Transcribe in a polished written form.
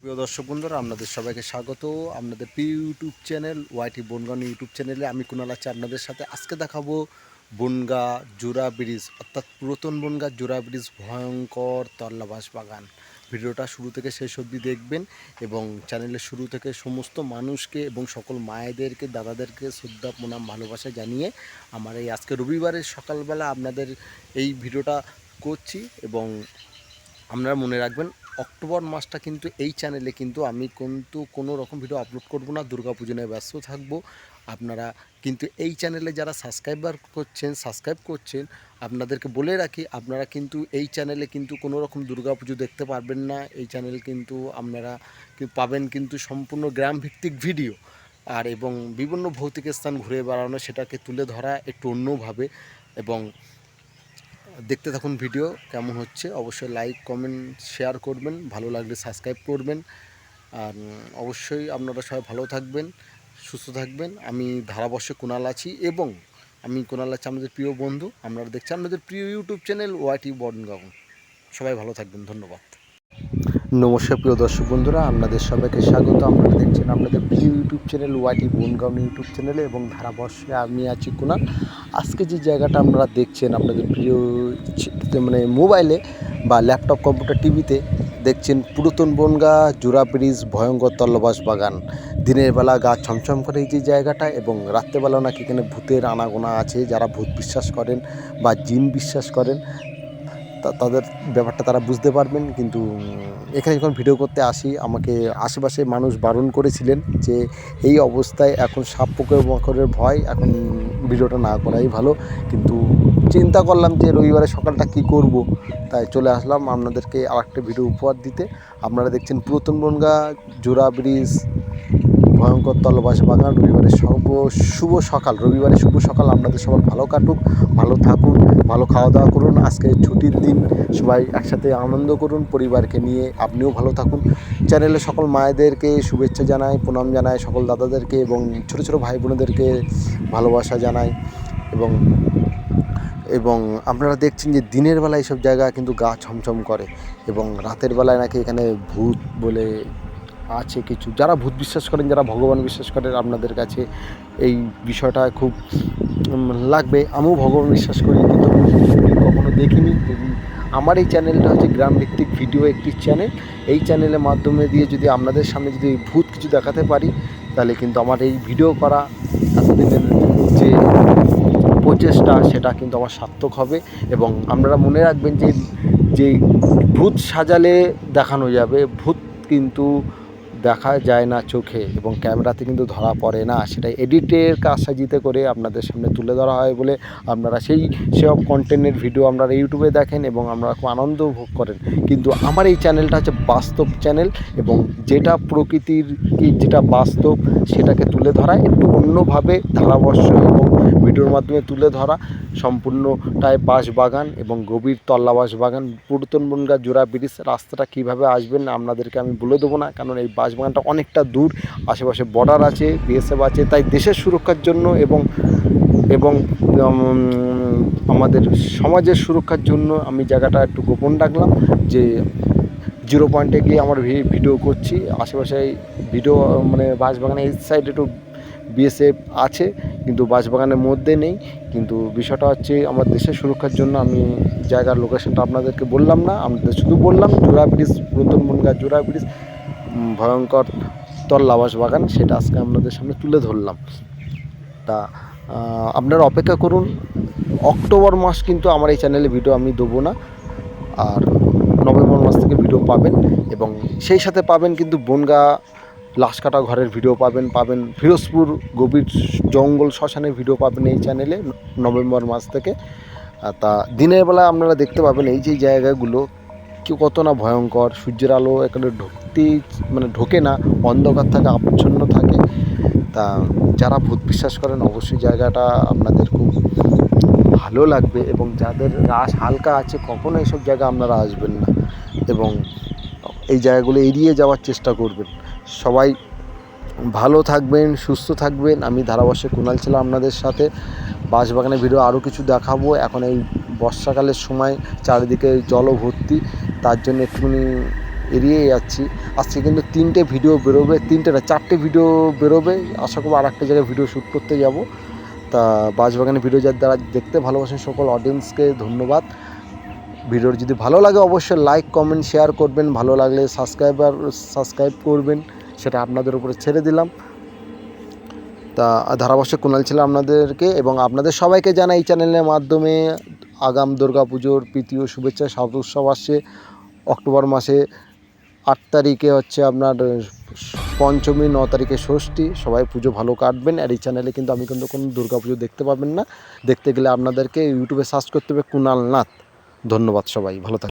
প্রিয় দর্শক বন্ধুরা, আপনাদের সবাইকে স্বাগত। আপনাদের প্রিয় YouTube channel YT Bongaon YouTube চ্যানেলে আমি কুণাল আছি আপনাদের সাথে। আজকে দেখাবো বনগাঁ জোড়া ব্রিজ, অর্থাৎ পুরাতন বনগাঁ জোড়া ব্রিজ ভয়ঙ্কর তল্লাবাস বাগান। ভিডিওটা শুরু থেকে শেষ অবধি দেখবেন এবং চ্যানেলের শুরু থেকে সমস্ত মানুষকে এবং সকল মায়েদেরকে, দাদাদেরকে শ্রদ্ধা প্রণাম ভালোবাসা জানিয়ে আমার এই আজকে রবিবারের সকালবেলা আপনাদের এই ভিডিওটা করছি। এবং আপনারা মনে রাখবেন, অক্টোবর মাসটা কিন্তু এই চ্যানেলে কিন্তু আমি কোনো রকম ভিডিও আপলোড করব না, দুর্গাপুজো নিয়ে ব্যস্ত থাকবো। আপনারা কিন্তু এই চ্যানেলে যারা সাবস্ক্রাইব করছেন আপনাদেরকে বলে রাখি, আপনারা কিন্তু এই চ্যানেলে কিন্তু কোনো রকম দুর্গাপুজো দেখতে পারবেন না। এই চ্যানেল কিন্তু আপনারা পাবেন কিন্তু সম্পূর্ণ গ্রামভিত্তিক ভিডিও আর এবং বিভিন্ন ভৌতিক স্থান ঘুরে বেড়ানো, সেটাকে তুলে ধরা একটু অন্যভাবে। এবং দেখতে থাকুন ভিডিও কেমন হচ্ছে। অবশ্যই লাইক, কমেন্ট, শেয়ার করবেন, ভালো লাগলে সাবস্ক্রাইব করবেন। আর অবশ্যই আপনারা সবাই ভালো থাকবেন, সুস্থ থাকবেন। আমি ধারাবর্ষে কুণাল আছি এবং আমি কুণাল আছি আমাদের প্রিয় বন্ধু। আপনারা দেখছেন আমাদের প্রিয় ইউটিউব চ্যানেল ওয়াইটি বনগাঁ। সবাই ভালো থাকবেন, ধন্যবাদ। নমস্কার প্রিয় দর্শক বন্ধুরা, আপনাদের সবাইকে স্বাগত। আপনারা দেখছেন আপনাদের প্রিয় YouTube channel YT Bongaon YouTube চ্যানেলে এবং ধারাবর্ষে আমি আছি কুণাল। আজকে যে জায়গাটা আপনারা দেখছেন আপনাদের প্রিয় মোবাইলে বা ল্যাপটপ, কম্পিউটার, টিভিতে দেখছেন পুরাতন বনগাঁ জোড়া ব্রিজ ভয়ঙ্কর তল্লাবাস বাগান। দিনের বেলা গা ছমছম করে এই যে জায়গাটা, এবং রাত্রেবেলাও নাকি এখানে ভূতের আনাগোনা আছে। যারা ভূত বিশ্বাস করেন বা জিন বিশ্বাস করেন তাদের ব্যাপারটা তারা বুঝতে পারবেন। কিন্তু এখানে যখন ভিডিও করতে আসি, আমাকে আশেপাশে মানুষ বারণ করেছিলেন যে এই অবস্থায় এখন সাপ পোকামাকড়ের ভয়, এখন ভিডিওটা না করাই ভালো। কিন্তু চিন্তা করলাম যে রবিবারের সকালটা কি করব, তাই চলে আসলাম আপনাদেরকে আরেকটা ভিডিও উপহার দিতে। আপনারা দেখছেন পুরাতন বনগাঁ জোড়া ব্রিজ ভয়ঙ্কর তল্লাবাস বাগান। শুভ সকাল, রবিবারের শুভ সকাল আপনাদের সবার ভালো কাটুক, ভালো থাকুন, ভালো খাওয়া দাওয়া করুন। আজকে ছুটির দিন, সবাই একসাথে আনন্দ করুন পরিবারকে নিয়ে। আপনিও ভালো থাকুন। চ্যানেলে সকল মায়েদেরকে শুভেচ্ছা জানাই, প্রণাম জানাই, সকল দাদাদেরকে এবং ছোটো ছোটো ভাই বোনেদেরকে ভালোবাসা জানাই। এবং এবং আপনারা দেখছেন যে দিনের বেলা এইসব জায়গা কিন্তু গা ছমছম করে, এবং রাতের বেলায় নাকি এখানে ভূত বলে আছে কিছু। যারা ভূত বিশ্বাস করেন, যারা ভগবান বিশ্বাস করেন, আপনাদের কাছে এই বিষয়টা খুব লাগবে। আমিও ভগবান বিশ্বাস করি, কিন্তু কখনো দেখিনি। আমার এই চ্যানেলটা হচ্ছে গ্রামভিত্তিক ভিডিও একটি চ্যানেল। এই চ্যানেলের মাধ্যমে দিয়ে যদি আপনাদের সামনে যদি ভূত কিছু দেখাতে পারি, তাহলে কিন্তু আমার এই ভিডিও করা এতদিনের যে প্রচেষ্টা, সেটা কিন্তু আমার সার্থক হবে। এবং আপনারা মনে রাখবেন যে যে ভূত সাজালে দেখানো যাবে, ভূত কিন্তু দেখা যায় না চোখে এবং ক্যামেরাতে কিন্তু ধরা পড়ে না। সেটা এডিটের কারসাজিতে করে আপনাদের সামনে তুলে ধরা হয় বলে আপনারা সেসব কন্টেন্টের ভিডিও আপনারা ইউটিউবে দেখেন এবং আপনারা খুব আনন্দ ভোগ করেন। কিন্তু আমার এই চ্যানেলটা হচ্ছে বাস্তব চ্যানেল, এবং যেটা প্রকৃতির যেটা বাস্তব সেটাকে তুলে ধরা একটু অন্যভাবে ধারাবর্ষ এবং ভিডিওর মাধ্যমে তুলে ধরা। সম্পূর্ণটাই বাঁশবাগান এবং গভীর তল্লাবাস বাগান। পুরাতন বনগাঁ জোড়া ব্রিজ রাস্তাটা কীভাবে আসবেন আপনাদেরকে আমি বলে দেবো না, কারণ এই বাঁশবাগানটা অনেকটা দূর, আশেপাশে বর্ডার আছে, বিএসএফ আছে। তাই দেশের সুরক্ষার জন্য এবং এবং আমাদের সমাজের সুরক্ষার জন্য আমি জায়গাটা একটু গোপন রাখলাম, যে 0 পয়েন্টে গিয়ে আমার ভিডিও করছি। আশেপাশে ভিডিও বাঁশবাগানে এই সাইডে একটু বিএসএফ আছে, কিন্তু বাঁশবাগানের মধ্যে নেই। কিন্তু বিষয়টা হচ্ছে আমার দেশের সুরক্ষার জন্য আমি জায়গার লোকেশনটা আপনাদেরকে বললাম না, আপনাদের শুধু বললাম জোড়া ব্রিজ, পুরাতন বনগাঁ জোড়া ব্রিজ ভয়ঙ্কর তল্লাবাস বাগান, সেটা আজকে আপনাদের সামনে তুলে ধরলাম। তা আপনারা অপেক্ষা করুন। অক্টোবর মাস কিন্তু আমার এই চ্যানেলে ভিডিও আমি দেবো না, আর নভেম্বর মাস থেকে ভিডিও পাবেন। এবং সেই সাথে পাবেন কিন্তু বনগাঁ লাশ কাটা ঘরের ভিডিও পাবেন ফিরোজপুর গভীর জঙ্গল শ্মশানের ভিডিও পাবেন এই চ্যানেলে নভেম্বর মাস থেকে। তা দিনের বেলা আপনারা দেখতে পাবেন এই যে জায়গাগুলো কত না ভয়ঙ্কর। সূর্যের আলো এখানে ঢোকে না, অন্ধকার থাকে, আচ্ছন্ন থাকে। তা যারা ভূত বিশ্বাস করেন অবশ্যই জায়গাটা আপনাদের খুব ভালো লাগবে, এবং যাদের রাস হালকা আছে কখনো এইসব জায়গা আপনারা আসবেন না, এবং এই জায়গাগুলো এড়িয়ে যাওয়ার চেষ্টা করবেন। সবাই ভালো থাকবেন, সুস্থ থাকবেন। আমি ধারাবর্ষে কুণাল ছিলাম আপনাদের সাথে। বাঁশবাগানের ভিডিও আরও কিছু দেখাবো। এখন এই বর্ষাকালের সময় চারিদিকে জল ভর্তি, তার জন্য একটুখানি এড়িয়ে যাচ্ছি। আজকে কিন্তু 3টে ভিডিও বেরোবে, 3টে না 4টে ভিডিও বেরোবে। আশা করব আর একটা জায়গায় ভিডিও শ্যুট করতে যাব। তা বাঁশবাগানে ভিডিও যারা দেখতে ভালোবাসেন সকল অডিয়েন্সকে ধন্যবাদ। ভিডিওর যদি ভালো লাগে অবশ্যই লাইক কমেন্ট শেয়ার করবেন, ভালো লাগলে সাবস্ক্রাইব করবেন, সেটা আপনাদের উপরে ছেড়ে দিলাম। তা ধারাভাষ্য কুণাল ছিল আপনাদেরকে, এবং আপনাদের সবাইকে জানাই এই চ্যানেলের মাধ্যমে আগাম দুর্গাপুজোর প্রীতি ও শুভেচ্ছা। সাত উৎসব আসছে অক্টোবর মাসে, 8 তারিখে হচ্ছে আপনার পঞ্চমী, 9 তারিখে ষষ্ঠী। সবাই পুজো ভালো কাটবেন। আর এই চ্যানেলে কিন্তু আমি কিন্তু কোনো দুর্গাপুজো দেখতে পাবেন না। দেখতে গেলে আপনাদেরকে ইউটিউবে সার্চ করতে হবে কুণাল নাথ। ধন্যবাদ সবাই, ভালো থাকবেন।